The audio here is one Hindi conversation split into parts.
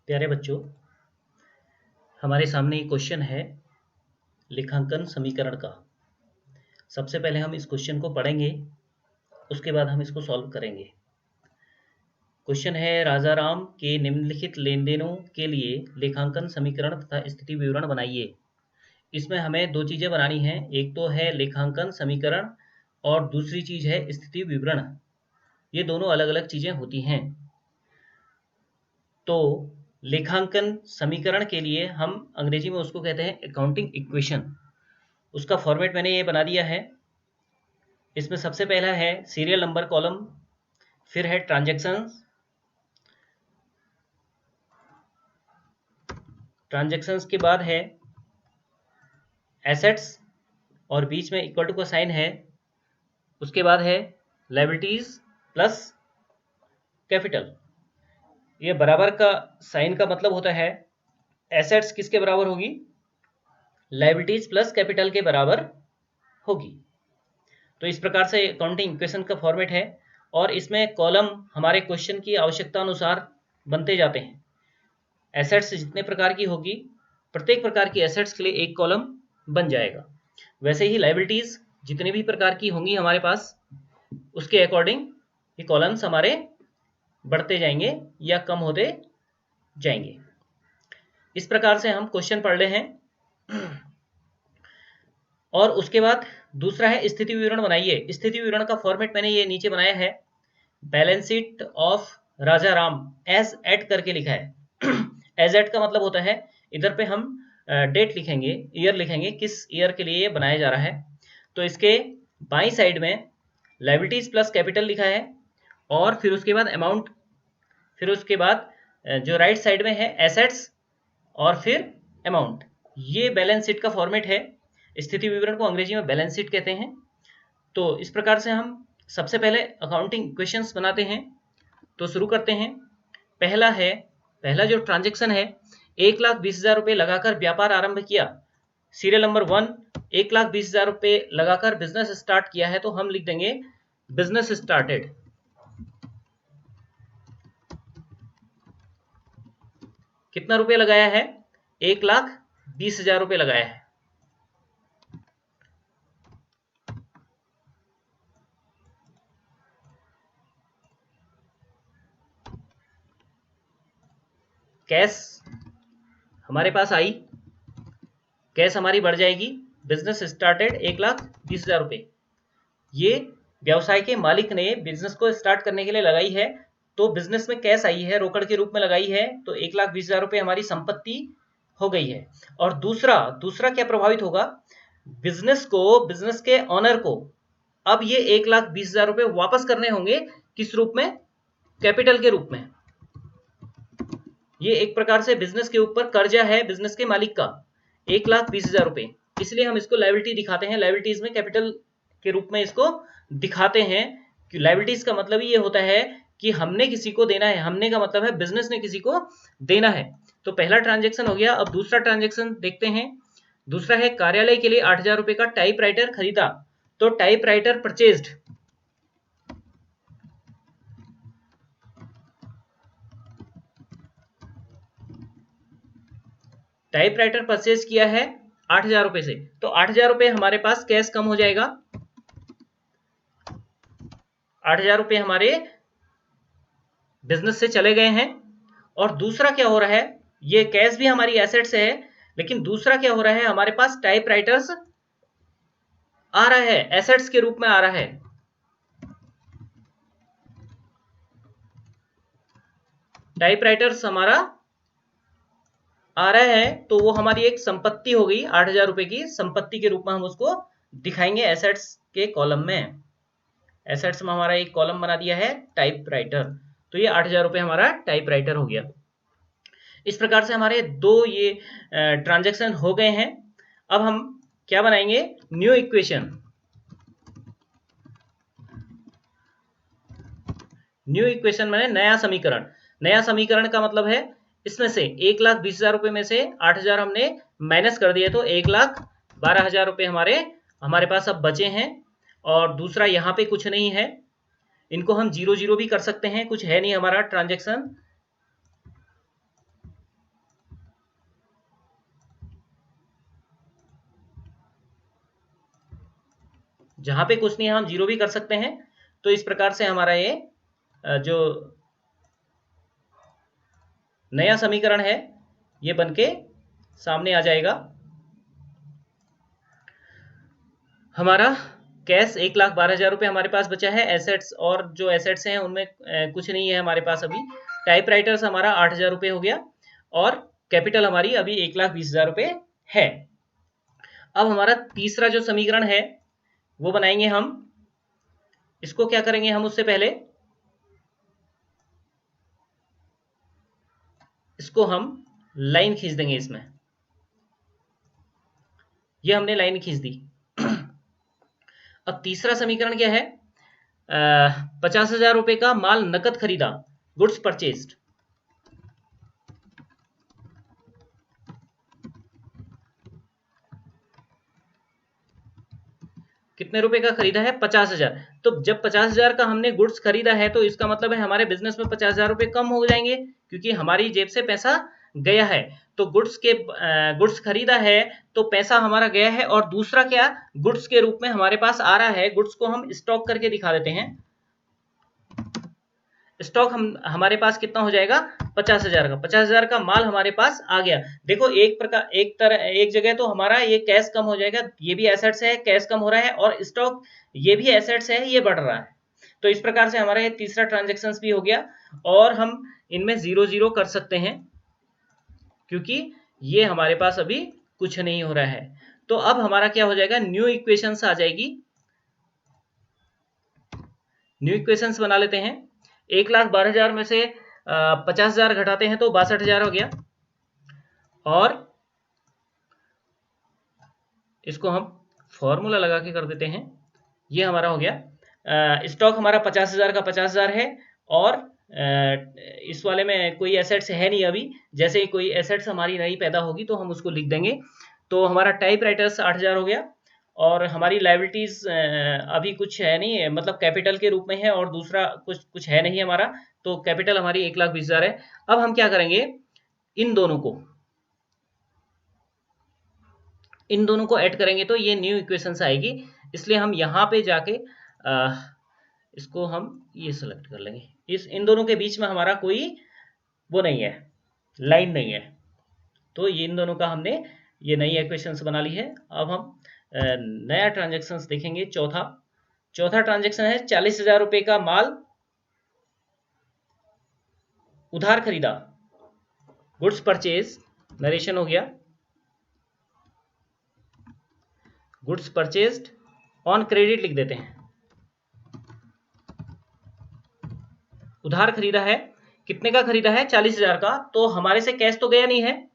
प्यारे बच्चों, हमारे सामने एक क्वेश्चन है लेखांकन समीकरण का। सबसे पहले हम इस क्वेश्चन को पढ़ेंगे, उसके बाद हम इसको सॉल्व करेंगे। क्वेश्चन है, राजा राम के निम्नलिखित लेन देनों के लिए लेखांकन समीकरण तथा स्थिति विवरण बनाइए। इसमें हमें दो चीज़ें बनानी हैं, एक तो है लेखांकन समीकरण और दूसरी चीज़ है स्थिति विवरण। ये दोनों अलग अलग चीज़ें होती हैं। तो लेखांकन समीकरण के लिए हम अंग्रेजी में उसको कहते हैं अकाउंटिंग इक्वेशन। उसका फॉर्मेट मैंने ये बना दिया है। इसमें सबसे पहला है सीरियल नंबर कॉलम, फिर है ट्रांजैक्शंस के बाद है एसेट्स और बीच में इक्वल टू का साइन है। उसके बाद है लायबिलिटीज प्लस कैपिटल। ये बराबर का साइन का मतलब होता है एसेट्स किसके बराबर होगी, लायबिलिटीज प्लस कैपिटल के बराबर होगी। तो इस प्रकार से अकाउंटिंग इक्वेशन का फॉर्मेट है और इसमें कॉलम हमारे क्वेश्चन की आवश्यकता अनुसार बनते जाते हैं। एसेट्स जितने प्रकार की होगी, प्रत्येक प्रकार की एसेट्स के लिए एक कॉलम बन जाएगा। वैसे ही लायबिलिटीज जितने भी प्रकार की होंगी हमारे पास, उसके अकॉर्डिंग ये कॉलम्स हमारे बढ़ते जाएंगे या कम होते जाएंगे। इस प्रकार से हम क्वेश्चन पढ़ रहे हैं। और उसके बाद दूसरा है स्थिति विवरण बनाइए। स्थिति विवरण का फॉर्मेट मैंने ये नीचे बनाया है। Balance sheet of Raja Ram as at करके लिखा है। एज एट का मतलब होता है इधर पे हम डेट लिखेंगे, ईयर लिखेंगे, किस ईयर के लिए ये बनाया जा रहा है। तो इसके बाई साइड में लायबिलिटीज प्लस कैपिटल लिखा है और फिर उसके बाद अमाउंट, फिर उसके बाद जो राइट साइड में है एसेट्स और फिर अमाउंट। ये बैलेंस शीट का फॉर्मेट है। स्थिति विवरण को अंग्रेजी में बैलेंस शीट कहते हैं। तो इस प्रकार से हम सबसे पहले अकाउंटिंग इक्वेशंस बनाते हैं। तो शुरू करते हैं। पहला जो ट्रांजैक्शन है, 1,20,000 रुपये लगाकर व्यापार आरंभ किया। सीरियल नंबर 1, 1,20,000 रुपये लगाकर बिजनेस स्टार्ट किया है, तो हम लिख देंगे बिजनेस स्टार्टेड। कितना रुपये लगाया है, 1,20,000 रुपये लगाया है। कैश हमारे पास आई, कैश हमारी बढ़ जाएगी। बिजनेस स्टार्टेड 1,20,000 रुपये। ये व्यवसाय के मालिक ने बिजनेस को स्टार्ट करने के लिए लगाई है, तो बिजनेस में कैश आई है, रोकड़ के रूप में लगाई है, तो 1,20,000 रुपये हमारी संपत्ति हो गई है। और दूसरा क्या प्रभावित होगा, बिजनेस के ऑनर को अब ये 1,20,000 रुपये वापस करने होंगे। किस रूप में, कैपिटल के रूप में। ये एक प्रकार से बिजनेस के ऊपर कर्जा है बिजनेस के मालिक का, 1,20,000 रुपये। इसलिए हम इसको लायबिलिटी दिखाते हैं, लायबिलिटीज में कैपिटल के रूप में इसको दिखाते हैं। कि लायबिलिटीज का मतलब ये होता है कि हमने किसी को देना है, हमने का मतलब है बिजनेस ने किसी को देना है। तो पहला ट्रांजैक्शन हो गया। अब दूसरा ट्रांजैक्शन देखते हैं। दूसरा है कार्यालय के लिए 8,000 रुपये का टाइपराइटर खरीदा। तो टाइपराइटर परचेज्ड, टाइपराइटर परचेज किया है 8,000 रुपये से, तो 8,000 रुपये हमारे पास कैश कम हो जाएगा। 8,000 रुपये हमारे बिजनेस से चले गए हैं। और दूसरा क्या हो रहा है, ये कैश भी हमारी एसेट से है, लेकिन दूसरा क्या हो रहा है, हमारे पास टाइपराइटर्स आ रहा है, एसेट्स के रूप में आ रहा है। टाइपराइटर्स हमारा आ रहा है, तो वो हमारी एक संपत्ति हो गई, 8,000 रुपये की संपत्ति के रूप में हम उसको दिखाएंगे एसेट्स के कॉलम में। एसेट्स में हमारा एक कॉलम बना दिया है टाइपराइटर, तो ये 8,000 रुपये हमारा टाइपराइटर हो गया। इस प्रकार से हमारे दो ये ट्रांजैक्शन हो गए हैं। अब हम क्या बनाएंगे, न्यू इक्वेशन। न्यू इक्वेशन माने नया समीकरण। नया समीकरण का मतलब है इसमें से 1,20,000 रुपये में से 8,000 हमने माइनस कर दिए, तो 1,12,000 रुपये हमारे पास अब बचे हैं। और दूसरा यहाँ पे कुछ नहीं है, इनको हम 0 0 भी कर सकते हैं, कुछ है नहीं हमारा ट्रांजैक्शन। जहां पे कुछ नहीं है हम जीरो भी कर सकते हैं। तो इस प्रकार से हमारा ये जो नया समीकरण है ये बनके सामने आ जाएगा। हमारा कैश 1,12,000 रुपये हमारे पास बचा है। एसेट्स और जो एसेट्स हैं उनमें कुछ नहीं है हमारे पास अभी। टाइपराइटर्स हमारा 8,000 रुपये हो गया और कैपिटल हमारी अभी 1,20,000 रुपये है। अब हमारा तीसरा जो समीकरण है वो बनाएंगे हम। इसको क्या करेंगे हम, उससे पहले इसको हम लाइन खींच देंगे इसमें। ये हमने लाइन खींच दी। अब तीसरा समीकरण क्या है, 50,000 रुपए का माल नकद खरीदा, गुड्स परचेज्ड। कितने रुपए का खरीदा है, 50,000। तो जब 50,000 का हमने गुड्स खरीदा है तो इसका मतलब है हमारे बिजनेस में 50,000 रुपए कम हो जाएंगे, क्योंकि हमारी जेब से पैसा गया है। तो गुड्स खरीदा है तो पैसा हमारा गया है। और दूसरा क्या, गुड्स के रूप में हमारे पास आ रहा है, गुड्स को हम स्टॉक करके दिखा देते हैं। स्टॉक हमारे पास कितना हो जाएगा, 50,000 का। 50,000 का माल हमारे पास आ गया। देखो एक जगह तो हमारा ये कैश कम हो जाएगा, ये भी एसेट्स है, कैश कम हो रहा है, और स्टॉक ये भी एसेट्स है, ये बढ़ रहा है। तो इस प्रकार से हमारा ये तीसरा ट्रांजेक्शन भी हो गया। और हम इनमें 0-0 कर सकते हैं क्योंकि ये हमारे पास अभी कुछ नहीं हो रहा है। तो अब हमारा क्या हो जाएगा, न्यू इक्वेशंस आ जाएगी। न्यू इक्वेशंस बना लेते हैं। 1,12,000 में से 50,000 घटाते हैं तो 62,000 हो गया। और इसको हम फॉर्मूला लगा के कर देते हैं। ये हमारा हो गया। स्टॉक हमारा 50,000 का 50,000 है, और इस वाले में कोई एसेट्स है नहीं अभी। जैसे ही कोई एसेट्स हमारी नई पैदा होगी तो हम उसको लिख देंगे। तो हमारा टाइप राइटर्स 8,000 हो गया, और हमारी लायबिलिटीज अभी कुछ है नहीं, मतलब कैपिटल के रूप में है, और दूसरा कुछ है नहीं हमारा। तो कैपिटल हमारी 1,20,000 है। अब हम क्या करेंगे, इन दोनों को ऐड करेंगे तो ये न्यू इक्वेशंस आएगी। इसलिए हम यहाँ पे जाके इसको हम ये सेलेक्ट कर लेंगे। इन दोनों के बीच में हमारा कोई वो नहीं है, लाइन नहीं है। तो ये इन दोनों का हमने ये नई इक्वेशंस बना ली है। अब हम नया ट्रांजेक्शन देखेंगे। चौथा ट्रांजेक्शन है 40,000 रुपए का माल उधार खरीदा, गुड्स परचेज। नरेशन हो गया, गुड्स परचेज्ड ऑन क्रेडिट लिख देते हैं। उधार खरीदा है, कितने का खरीदा है, 40,000 का। तो हमारे से कैश तो गया नहीं है,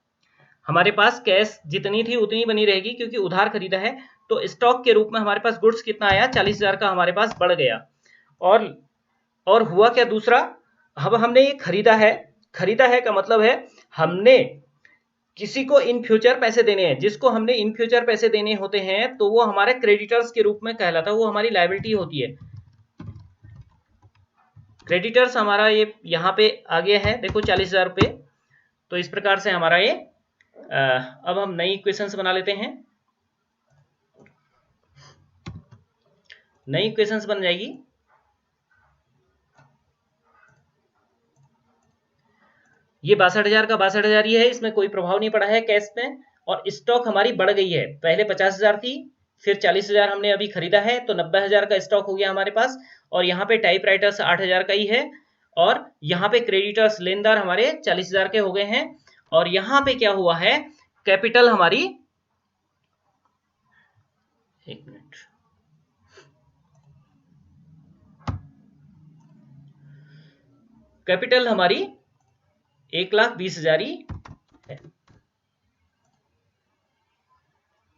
हमारे पास कैश जितनी थी उतनी बनी रहेगी, क्योंकि उधार खरीदा है। तो स्टॉक के रूप में हमारे पास गुड्स कितना आया, 40,000 का हमारे पास बढ़ गया। और हुआ क्या दूसरा, अब हमने ये खरीदा है का मतलब है हमने किसी को इन फ्यूचर पैसे देने हैं। जिसको हमने इन फ्यूचर पैसे देने होते हैं तो वो हमारे क्रेडिटर्स के रूप में कहलाता है, वो हमारी लायबिलिटी होती है। क्रेडिटर्स हमारा ये यहाँ पे आ गया है, देखो 40,000 रुपये। तो इस प्रकार से हमारा ये अब हम नई इक्वेशंस बना लेते हैं। नई इक्वेशंस बन जाएगी। ये 62,000 का 62,000 ही है, इसमें कोई प्रभाव नहीं पड़ा है कैश में। और स्टॉक हमारी बढ़ गई है, पहले 50,000 थी, फिर 40,000 हमने अभी खरीदा है, तो 90,000 का स्टॉक हो गया हमारे पास। और यहाँ पे टाइप राइटर्स 8,000 का ही है, और यहाँ पे क्रेडिटर्स लेनदार हमारे 40,000 के हो गए हैं। और यहाँ पे क्या हुआ है, कैपिटल हमारी, एक मिनट, कैपिटल हमारी 1,20,000 ही है,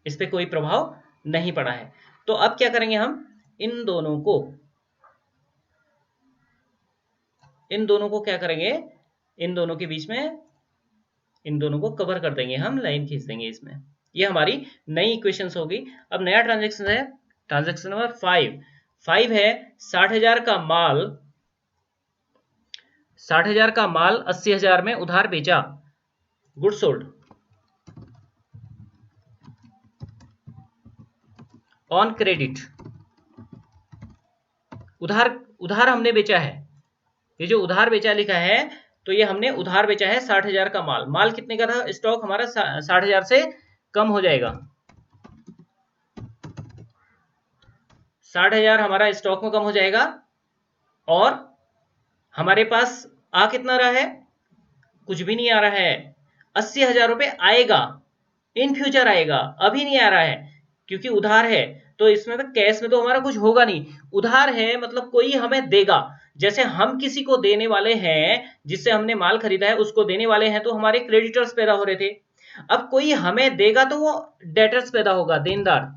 इस पे कोई प्रभाव नहीं पड़ा है। तो अब क्या करेंगे हम, इन दोनों को क्या करेंगे, इन दोनों के बीच में इन दोनों को कवर कर देंगे, हम लाइन खींच देंगे इसमें। ये हमारी नई इक्वेशंस होगी। अब नया ट्रांजेक्शन है, ट्रांजेक्शन नंबर 5 है 60,000 का माल 80,000 में उधार बेचा, गुड सोल्ड ऑन क्रेडिट। उधार उधार हमने बेचा है, ये जो उधार बेचा लिखा है तो ये हमने उधार बेचा है 60,000 का माल। माल कितने का था? स्टॉक हमारा 60,000 से कम हो जाएगा। 60,000 हमारा स्टॉक में कम हो जाएगा और हमारे पास आ कितना रहा है? कुछ भी नहीं आ रहा है। 80,000 रुपए आएगा, इन फ्यूचर आएगा, अभी नहीं आ रहा है क्योंकि उधार है। तो इसमें तो कैश में तो हमारा कुछ होगा नहीं, उधार है मतलब कोई हमें देगा। जैसे हम किसी को देने वाले हैं, जिससे हमने माल खरीदा है उसको देने वाले हैं, तो हमारे क्रेडिटर्स पैदा हो रहे थे। अब कोई हमें देगा तो वो डेटर्स पैदा होगा, देनदार।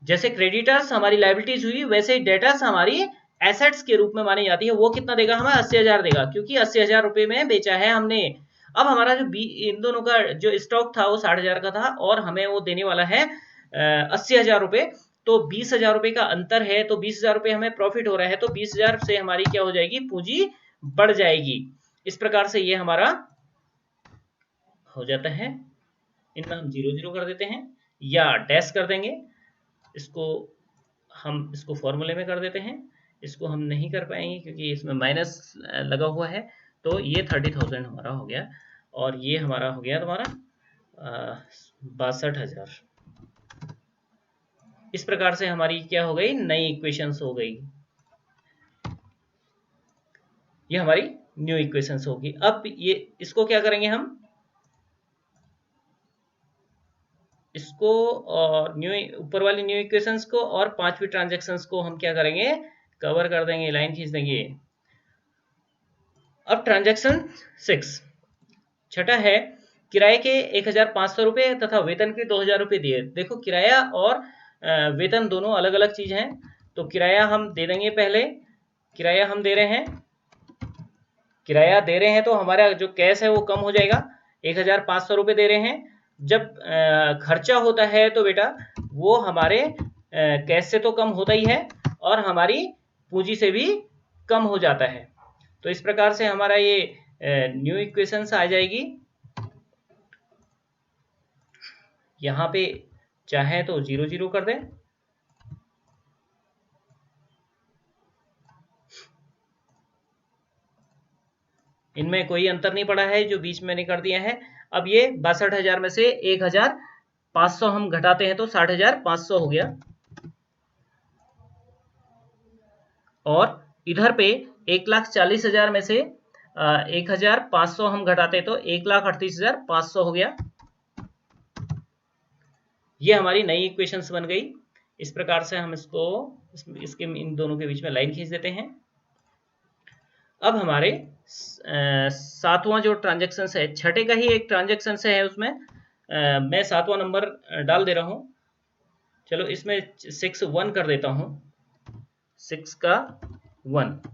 जैसे क्रेडिटर्स हमारी लायबिलिटीज हुई, वैसे ही डेटर्स हमारी एसेट्स के रूप में मानी जाती है। वो कितना देगा हमें? 80,000 देगा, क्योंकि 80,000 रुपए में बेचा है हमने। अब हमारा जो इन दोनों का जो स्टॉक था वो 60,000 का था और हमें वो देने वाला है 80,000 रुपए। तो 20,000 रुपए का अंतर है, तो 20,000 रुपए हमें प्रॉफिट हो रहा है, तो 20,000 से हमारी क्या हो जाएगी? पूंजी बढ़ जाएगी। इस प्रकार से ये हमारा हो जाता है। इनमें हम 0 0 कर देते हैं या डैश कर देंगे। इसको हम इसको फॉर्मूले में कर देते हैं। इसको हम नहीं कर पाएंगे क्योंकि इसमें माइनस लगा हुआ है। तो ये 30,000 हमारा हो गया और ये हमारा हो गया तुम्हारा 62,000। इस प्रकार से हमारी क्या हो गई? नई इक्वेशंस हो गई। ये हमारी न्यू इक्वेशंस होगी। अब ये इसको क्या करेंगे हम? इसको और न्यू ऊपर वाली न्यू इक्वेशंस को और पांचवी ट्रांजैक्शंस को हम क्या करेंगे? कवर कर देंगे, लाइन खींच देंगे। अब ट्रांजैक्शन 6 छठा है, किराए के 1,500 रुपए तथा वेतन के 2,000 रुपए दिए। देखो किराया और वेतन दोनों अलग अलग चीज हैं। तो किराया हम दे देंगे। पहले किराया हम दे रहे हैं, किराया दे रहे हैं तो हमारा जो कैश है वो कम हो जाएगा। 1,500 रुपए दे रहे हैं। जब खर्चा होता है तो बेटा वो हमारे कैश से तो कम होता ही है और हमारी पूंजी से भी कम हो जाता है। तो इस प्रकार से हमारा ये न्यू इक्वेशंस आ जाएगी। यहाँ पे चाहे तो 0 0 कर दें। इनमें कोई अंतर नहीं पड़ा है, जो बीच में मैंने कर दिया है। अब ये 62,000 में से 1,500 हम घटाते हैं तो 60,500 हो गया। और इधर पे 1,40,000 में से 1,500 हम घटाते तो 1,38,500 हो गया। ये हमारी नई इक्वेशंस बन गई। इस प्रकार से हम इसको इसके इन दोनों के बीच में लाइन खींच देते हैं। अब हमारे सातवां जो ट्रांजेक्शन है, छठे का ही एक ट्रांजेक्शन है, उसमें मैं 7वां नंबर डाल दे रहा हूं। चलो इसमें 6 1 कर देता हूं, 6 का 1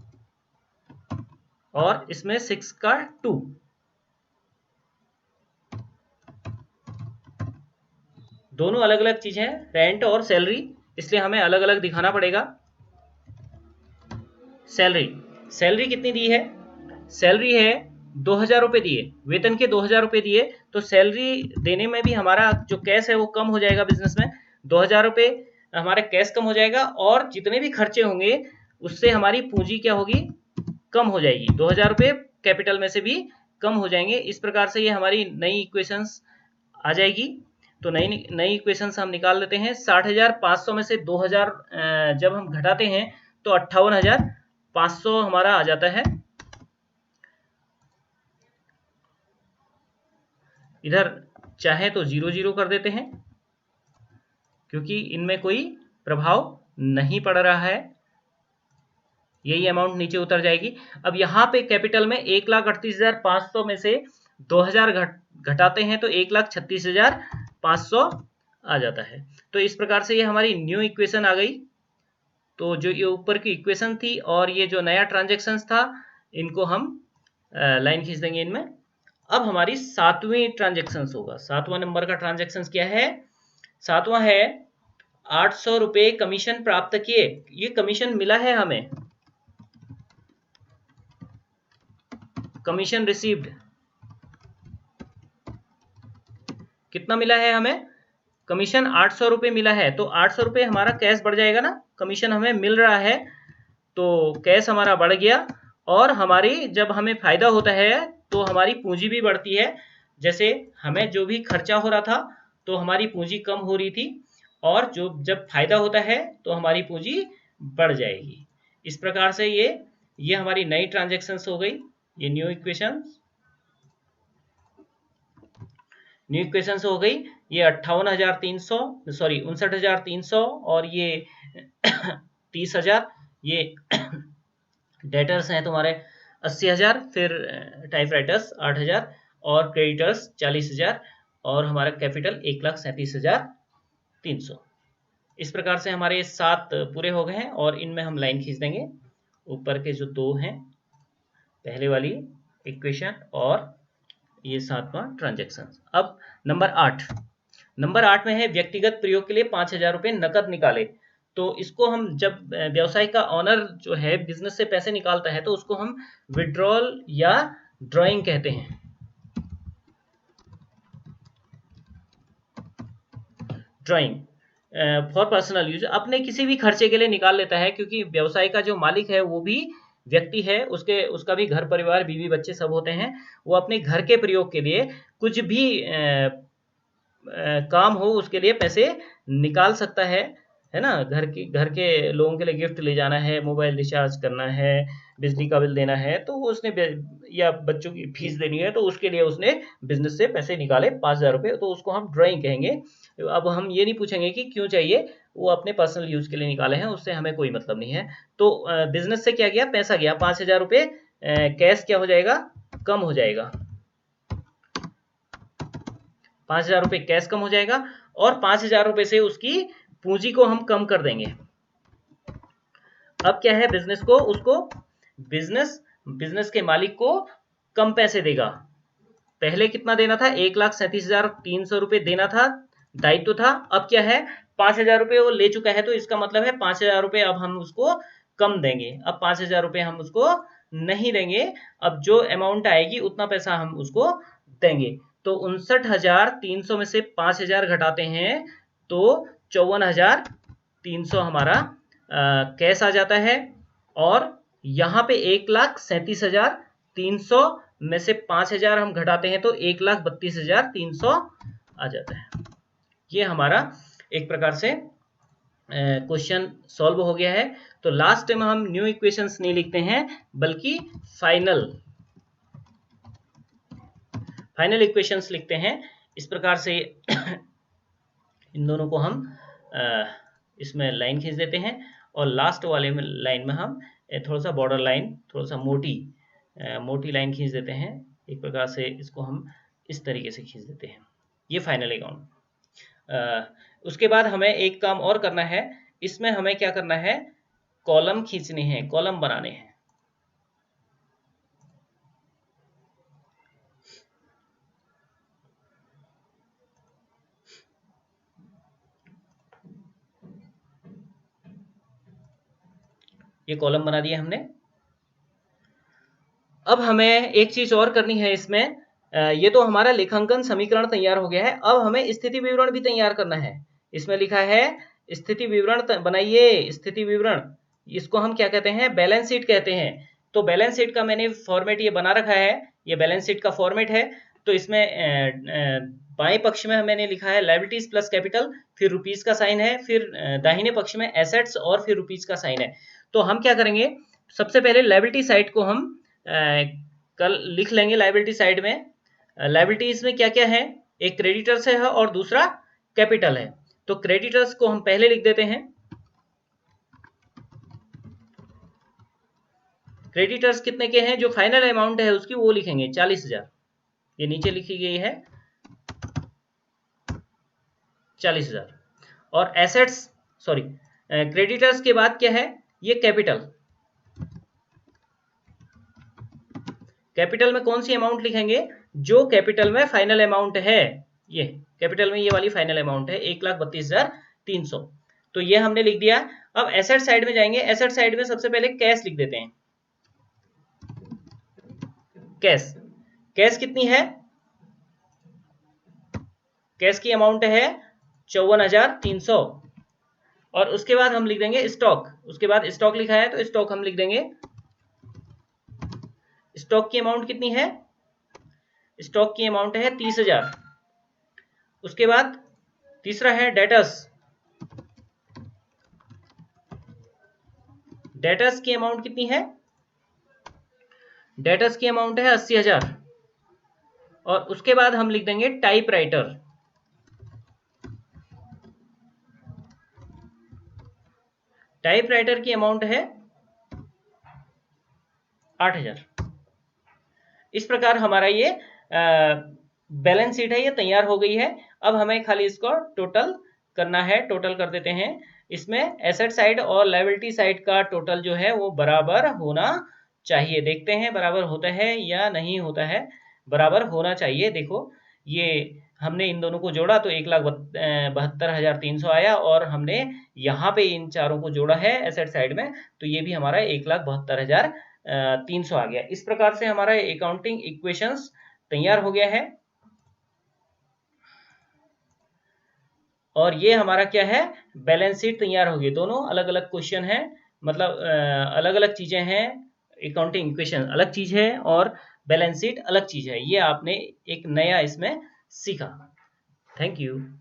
और इसमें 6 का 2। दोनों अलग अलग चीजें हैं, रेंट और सैलरी, इसलिए हमें अलग अलग दिखाना पड़ेगा। सैलरी कितनी दी है? सैलरी है 2,000 रुपए दिए, वेतन के 2,000 रुपए दिए। तो सैलरी देने में भी हमारा जो कैश है वो कम हो जाएगा। बिजनेस में 2,000 रुपए हमारा कैश कम हो जाएगा और जितने भी खर्चे होंगे उससे हमारी पूंजी क्या होगी? कम हो जाएगी। 2,000 रुपए कैपिटल में से भी कम हो जाएंगे। इस प्रकार से ये हमारी नई इक्वेशंस आ जाएगी। तो नई इक्वेशंस हम निकाल लेते हैं। 60,500 में से 2,000 जब हम घटाते हैं तो 58,500 हमारा आ जाता है। इधर चाहे तो 0 0 कर देते हैं क्योंकि इनमें कोई प्रभाव नहीं पड़ रहा है। यही अमाउंट नीचे उतर जाएगी। अब यहाँ पे कैपिटल में 1,38,500 में से 2,000 घटाते हैं तो 1,36,500 आ जाता है। तो इस प्रकार से ये हमारी न्यू इक्वेशन आ गई। तो जो ये ऊपर की इक्वेशन थी और ये जो नया ट्रांजेक्शन था, इनको हम लाइन खींच देंगे इनमें। अब हमारी 7वीं ट्रांजेक्शन होगा। 7वां नंबर का ट्रांजेक्शन क्या है? 7वां है 800 रुपए कमीशन प्राप्त किए। ये कमीशन मिला है हमें, कमीशन रिसीव्ड। कितना मिला है हमें? कमीशन 800 रुपये मिला है तो 800 रुपये हमारा कैश बढ़ जाएगा ना, कमीशन हमें मिल रहा है तो कैश हमारा बढ़ गया। और हमारी जब हमें फायदा होता है तो हमारी पूंजी भी बढ़ती है। जैसे हमें जो भी खर्चा हो रहा था तो हमारी पूंजी कम हो रही थी, और जो जब फायदा होता है तो हमारी पूंजी बढ़ जाएगी। इस प्रकार से ये हमारी नई ट्रांजैक्शंस हो गई, ये न्यू इक्वेशंस हो गई। ये 59,300 और ये 30,000, ये डेटर्स हैं तुम्हारे 80,000, फिर टाइपराइटर्स 8,000 और क्रेडिटर्स 40,000 और हमारा कैपिटल 1,37,300। इस प्रकार से हमारे 7 पूरे हो गए हैं और इनमें हम लाइन खींच देंगे। ऊपर के जो 2 हैं, पहले वाली इक्वेशन और ये 7वां ट्रांजैक्शन। अब नंबर 8 में है व्यक्तिगत प्रयोग के लिए 5,000 रुपये नकद निकाले। तो इसको हम जब व्यवसाय का ऑनर जो है बिजनेस से पैसे निकालता है तो उसको हम विड्रॉल या ड्राइंग कहते हैं। ड्राइंग फॉर पर्सनल यूज, अपने किसी भी खर्चे के लिए निकाल लेता है, क्योंकि व्यवसाय का जो मालिक है वो भी व्यक्ति है, उसका भी घर परिवार बीवी बच्चे सब होते हैं। वो अपने घर के प्रयोग के लिए कुछ भी काम हो उसके लिए पैसे निकाल सकता है ना। घर के लोगों के लिए गिफ्ट ले जाना है, मोबाइल रिचार्ज करना है, बिजली का बिल देना है, तो उसने या बच्चों की फीस देनी है तो उसके लिए उसने बिजनेस से पैसे निकाले 5,000 रुपये, तो उसको हम ड्राइंग कहेंगे। अब हम ये नहीं पूछेंगे कि क्यों चाहिए, वो अपने पर्सनल यूज के लिए निकाले हैं, उससे हमें कोई मतलब नहीं है। तो बिजनेस से क्या गया, पैसा गया 5,000 रुपये, कैश क्या हो जाएगा, कम हो जाएगा। 5,000 रुपये कैश कम हो जाएगा और 5,000 रुपये से उसकी पूंजी को हम कम कर देंगे। अब क्या है, बिजनेस के मालिक को कम पैसे देगा। पहले कितना देना था, 1,37,300 रुपये देना था, दायित्व था। अब क्या है, 5,000 रुपये वो ले चुका है, तो इसका मतलब है 5,000 रुपये अब हम उसको कम देंगे। अब 5,000 रुपये हम उसको नहीं देंगे, अब जो अमाउंट आएगी उतना पैसा हम उसको देंगे। तो 59,300 में से 5,000 घटाते हैं तो 54,300 हमारा कैश आ जाता है। और यहाँ पे 1,37,300 में से 5,000 हम घटाते हैं तो 1,32,300 आ जाता है। ये हमारा एक प्रकार से क्वेश्चन सॉल्व हो गया है। तो लास्ट में हम न्यू इक्वेशंस नहीं लिखते हैं बल्कि फाइनल इक्वेशंस लिखते हैं। इस प्रकार से इन दोनों को हम इसमें लाइन खींच देते हैं और लास्ट वाले में लाइन में हम थोड़ा सा बॉर्डर लाइन, थोड़ा सा मोटी लाइन खींच देते हैं। एक प्रकार से इसको हम इस तरीके से खींच देते हैं। ये फाइनल अकाउंट। उसके बाद हमें एक काम और करना है, इसमें हमें क्या करना है, कॉलम खींचने हैं, कॉलम बनाने हैं। ये कॉलम बना दिया हमने। अब हमें एक चीज और करनी है इसमें, ये तो हमारा लेखांकन समीकरण तैयार हो गया है। अब हमें स्थिति विवरण भी तैयार करना है। इसमें लिखा है स्थिति विवरण बनाइए। स्थिति विवरण, इसको हम क्या कहते हैं, बैलेंस शीट कहते हैं। तो बैलेंस शीट का मैंने फॉर्मेट ये बना रखा है, ये बैलेंस शीट का फॉर्मेट है। तो इसमें बाएं पक्ष में मैंने लिखा है लायबिलिटीज प्लस कैपिटल, फिर रुपीज का साइन है, फिर दाहिने पक्ष में एसेट्स और फिर रुपीज का साइन है। तो हम क्या करेंगे, सबसे पहले लायबिलिटी साइड को हम कल लिख लेंगे। लायबिलिटी साइड में लायबिलिटीज में क्या क्या है, एक क्रेडिटर्स है और दूसरा कैपिटल है। तो क्रेडिटर्स को हम पहले लिख देते हैं। क्रेडिटर्स कितने के हैं, जो फाइनल अमाउंट है उसकी वो लिखेंगे 40,000, ये नीचे लिखी गई है 40,000। और एसेट्स क्रेडिटर्स के बाद क्या है, ये कैपिटल में कौन सी अमाउंट लिखेंगे, जो कैपिटल में फाइनल अमाउंट है। ये कैपिटल में ये वाली फाइनल अमाउंट है 1,32,300। तो ये हमने लिख दिया। अब एसेट साइड में जाएंगे। एसेट साइड में सबसे पहले कैश लिख देते हैं। कैश कितनी है, कैश की अमाउंट है 54,300। और उसके बाद हम लिख देंगे स्टॉक, उसके बाद स्टॉक लिखा है तो स्टॉक हम लिख देंगे, स्टॉक की अमाउंट कितनी है, स्टॉक की अमाउंट है 30,000। उसके बाद तीसरा है डेटर्स, डेटर्स की अमाउंट कितनी है, डेटर्स की अमाउंट है 80,000। और उसके बाद हम लिख देंगे टाइपराइटर, टाइपराइटर की अमाउंट है 8,000। इस प्रकार हमारा ये बैलेंस शीट है, ये तैयार हो गई है। अब हमें खाली इसको टोटल करना है, टोटल कर देते हैं। इसमें एसेट साइड और लायबिलिटी साइड का टोटल जो है वो बराबर होना चाहिए। देखते हैं बराबर होता है या नहीं होता है, बराबर होना चाहिए। देखो ये हमने इन दोनों को जोड़ा तो 1,72,300 आया, और हमने यहाँ पे इन चारों को जोड़ा है एसेट साइड में, तो ये भी हमारा 1,72,300 आ गया। इस प्रकार से हमारा अकाउंटिंग इक्वेशंस तैयार हो गया है। और ये हमारा क्या है, बैलेंस शीट तैयार हो गई। दोनों अलग अलग क्वेश्चन है, मतलब अलग अलग चीजें हैं। अकाउंटिंग इक्वेशन अलग चीज है और बैलेंस शीट अलग चीज है। ये आपने एक नया इसमें सीखा। Thank you.